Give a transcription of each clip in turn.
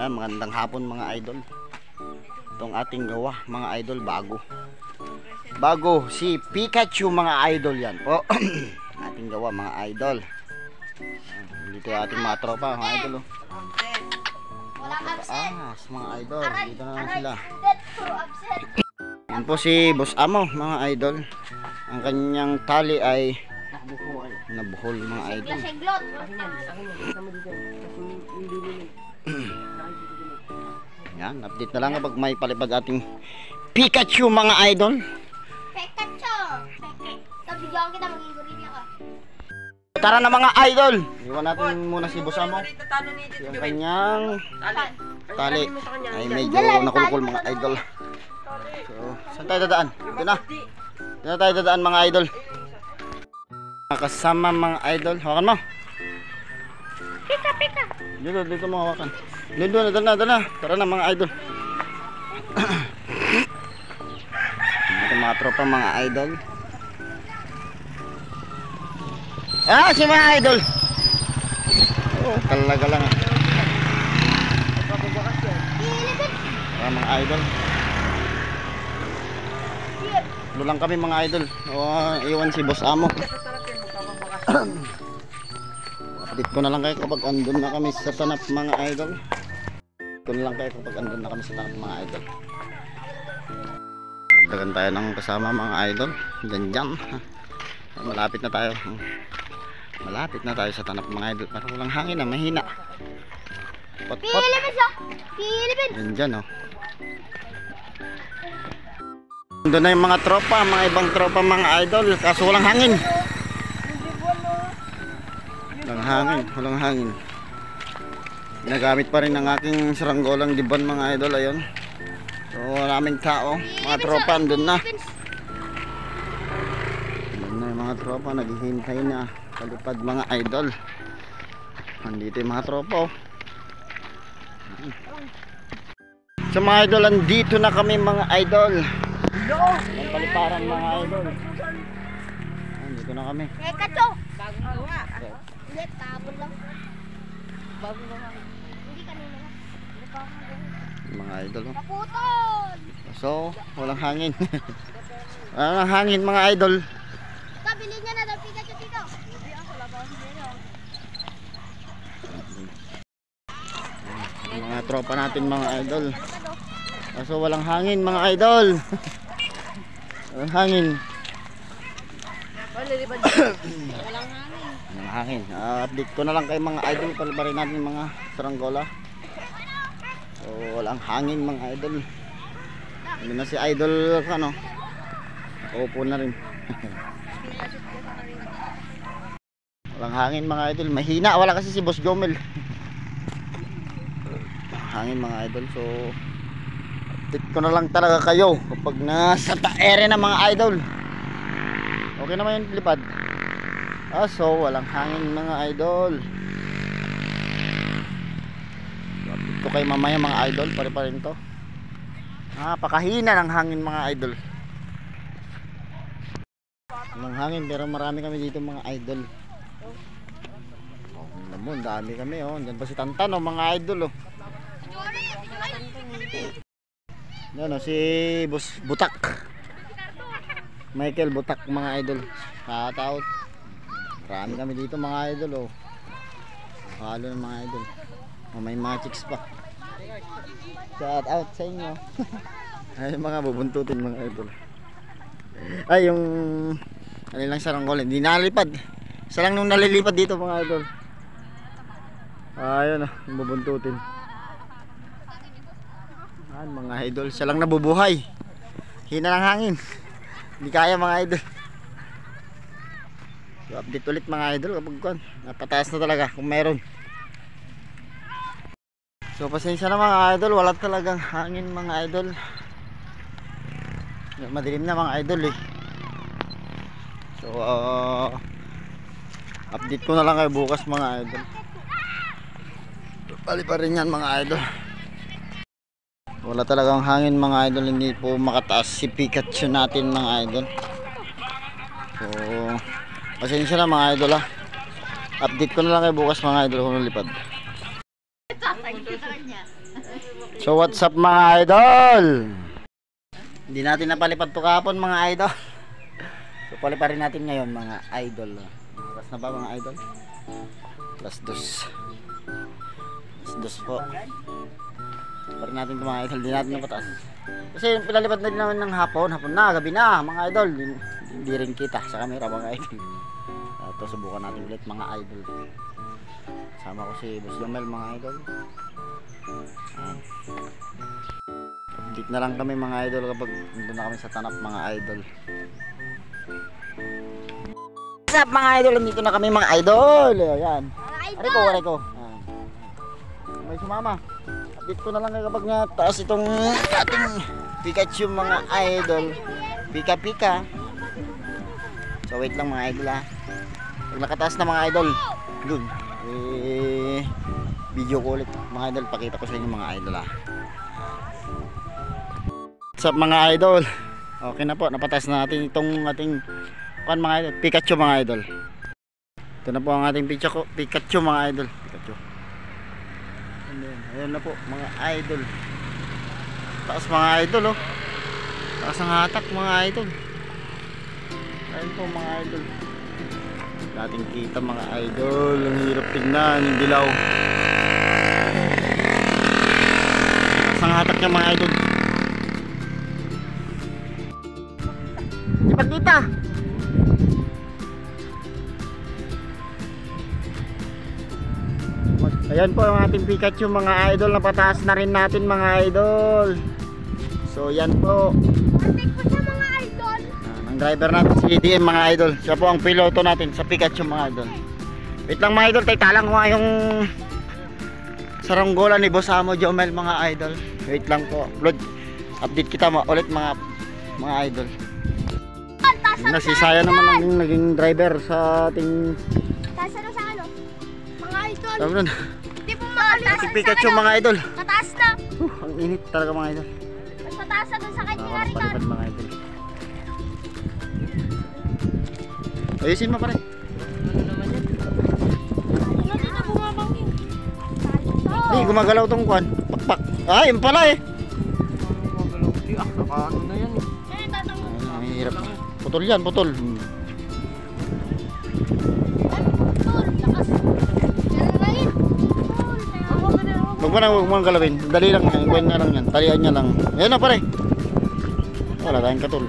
Yan, magandang hapon mga idol. Itong ating gawa mga idol, bago si Pikachu mga idol. Yan po ating gawa mga idol. Dito yung ating mga tropa mga idol. Mga idol, dito na lang sila. Yan po si Boss Amo mga idol. Ang kanyang tali ay nabuhol mga idol. Yan, update na lang kapag may palipad ating Pikachu mga idol. Pikachu! Tabigyan kita, maging gorilla ka. Tara na mga idol. Iwan natin muna si Boss Amo. Yung kanyang tali ay medyo nakulukol mga idol. So, saan tayo dadaan? Dito na. Dito tayo dadaan mga idol. Kasama mga idol. Hawakan mo. Pika. Dito mo hawakan. Dito na. Tara na mga idol. Ito mga tropa mga idol. Si mga idol. Talaga lang. Mga idol. Lulang kami mga idol. Iwan si Boss Amo. Update ko na lang kayo kapag andun na kami sa tanap mga idol. Mga idol. Dagan tayo ng kasama mga idol. Diyan. Malapit na tayo sa tanap mga idol. Parang walang hangin na, mahina. Pot. Diyan oh. Doon na yung mga tropa, mga ibang tropa mga idol. Kaso walang hangin. Walang hangin. Ginagamit pa rin ang aking saranggolang diban mga idol. Ayun. So maraming tao. Mga tropa andun na. Andun na yung mga tropa. Naghihintay na palipad mga idol. Andito yung mga tropa oh. So mga idol, andito na kami mga idol. Ang paliparan mga idol. Andito na kami. Pikachu! Bagong gawa. Hindi, tapon lang. Bagong gawa. Hindi kanina lang. Mga idol oh. Naputol! So walang hangin. Walang hangin mga idol. Bili niya na daw Pikachu dito. Hindi ako, wala pa ako dito. Mga tropa natin mga idol. So walang hangin mga idol. Walang hangin. Walang hangin. Update ko na lang kay mga idol. Palibarin natin mga saranggola. So walang hangin mga idol. Hindi na si idol ano. Upo na rin. Walang hangin mga idol. Mahina. Wala kasi si Boss Jomel. Hangin mga idol. So update ko na lang talaga kayo kapag nasa taere na mga idol. Okay naman yung lipad. So walang hangin mga idol. Update ko kayo mamaya mga idol. Pare rin to. Napakahina ng hangin mga idol. Walang hangin pero marami kami dito mga idol. Ang dami kami oh. Diyan pa si Tantan oh mga idol oh. Yan oh, si Boss Butak. Michael Butak mga idol. Shout-out. Marami kami dito mga idol oh. Halo ng mga idol. May mga chicks pa. Shout-out sa inyo. Ay mga bubuntutin mga idol. Ay yung ano lang saranggol, hindi nalipad. Isa lang nung nalilipad dito mga idol. Ayun oh, bubuntutin. Mga idol, siya lang nabubuhay. Hina ng hangin. Hindi kaya mga idol. So, update ulit mga idol kapag napataas na talaga kung meron. So pasensya na mga idol, wala talagang hangin mga idol. Madilim na mga idol eh. So update ko na lang kayo bukas mga idol. Bali pa rin yan mga idol. Wala talagang hangin mga idol. Hindi po makataas si Pikachu natin mga idol. So pasensya na mga idol ha. Update ko na lang kayo bukas mga idol kung lipad. So what's up mga idol? Hindi natin napalipad to kahapon mga idol. So paliparin natin ngayon mga idol. Oras na ba mga idol? Plus dos. Plus dos po. Paliparin natin ito mga idol. Hindi natin napataas. Kasi pinalipad na din naman ng hapon na, gabi na mga idol. Hindi rin kita sa camera mga idol. Ito subukan natin ulit mga idol. Sama ko si Boss Jamel mga idol. Update na lang kami mga idol kapag nandun na kami sa tanap mga idol. What's up mga idol? Nandito na kami mga idol. Ayan. Areko. May sumama. Update ko na lang kapag nga taas itong ating Pikachu mga idol. Pika. So wait lang mga idol ha. Pag nakataas na mga idol, dun video ko ulit mga idol, pakita ko sa inyo mga idol ha. What's up mga idol? Okay na po, napataas na natin itong ating mga idol, Pikachu mga idol. Ito na po ang ating Pikachu mga idol. Ayan na po mga idol. Taas mga idol oh. Taas ang hatak mga idol. Ayan po mga idol. Dating kita mga idol. Ang hirap tignan yung dilaw. Taas ang hatak niya mga idol. Di ba kita? Ayan po ang ating Pikachu mga idol. Napataas na rin natin mga idol. So yan po. Antik po siya mga idol. Ang driver natin si DM mga idol. Siya po ang piloto natin sa Pikachu mga idol. Wait lang mga idol. Talang ko nga yung saranggola ni Boss Amo Jomel mga idol. Wait lang po. Update kita ulit mga idol. Nasisaya naman ang naging driver sa ating Tasa na sa ano? Mga idol. Tama nun. Di po makalimutan Si Pikachu mga idol. Mataas na. Ang init talaga mga idol. Mas mataas na dun sa kanya nga rin. Palipad mga idol. Ayusin mo pare. Ano dito bumabangin? Hindi, gumagalaw tong kwan. Pakpak. Ah, yun pala eh. Ano na yan eh. Ayun, tatanggol. Ay, hirap. Putol yan, putol. Huwag mo nang galawin. Dali lang, iwan nga lang yan. Talian niya lang. Ayan na pare. Wala tayong katul.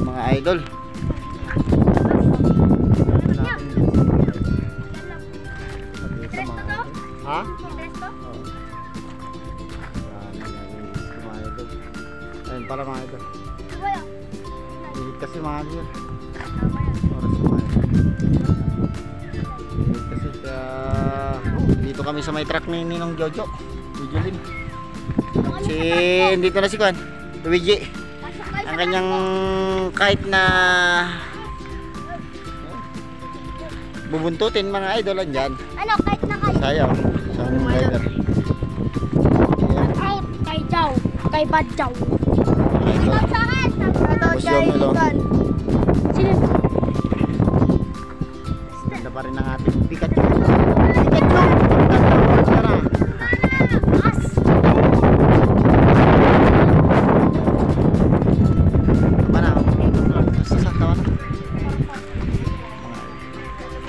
Mga idol. Ha? Ayun pala mga idol. Hihit kasi mga idol. Oras mga idol. Hihit kasi kaya dito kami sa may truck ni Ninong Jojo. Jojolin. Dito na si Kwan. Luigi. Ang kanyang kahit na bubuntutin mga idol andyan. Ano, kahit na kayo. Sayaw. Sa driver. Out, kay Jaw. Kay Bad Jaw. Idol. Sa akin. Tapos yung ilo. Sino? Ganda pa rin ang ating Pikachu. Pikachu! Tara! As! Para, sasaktawa na.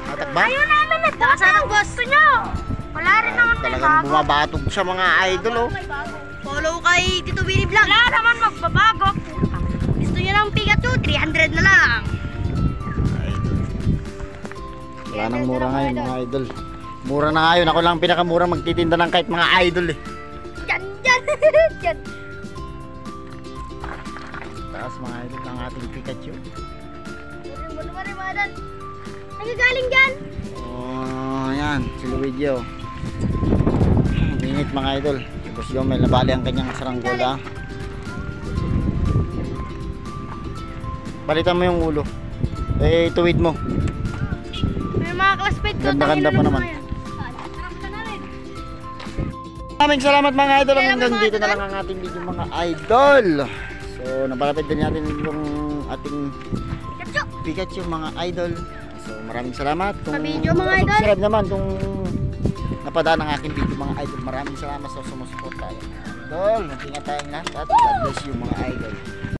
Hatak ba? Ayaw namin na dasa ng gusto nyo. Wala rin naman may Talagang bago. bumabatog sa mga idol oh. Follow kay Tito Willy Vlog. Wala naman magbabago. Gusto nyo ng Pikachu, 300 na lang. Wala nang mura ngayon mga idol. Mura na ngayon. Ako lang pinakamura magtitinda ng kahit mga idol eh. Yan. Yan. Taas mga idol ang ating Pikachu. Mari madan. Nagagaling dyan. Oh, yan. Si Luigi oh. Ang init mga idol. Si Boss Jomel nabali ang kanyang saranggola. Balitan mo yung ulo. Eh, tuwid mo. May mga classmate ko. Ganda-ganda pa naman. Maraming salamat mga idol. Hanggang dito na lang ang ating video mga idol. So napalapit din natin yung ating Pikachu mga idol. So maraming salamat. Kung Sa video, mga idol. subscribe naman kung napadaan ang aking video mga idol. Maraming salamat sa sumusuporta. Idol, mag-ingat tayong lahat at God bless you mga idol.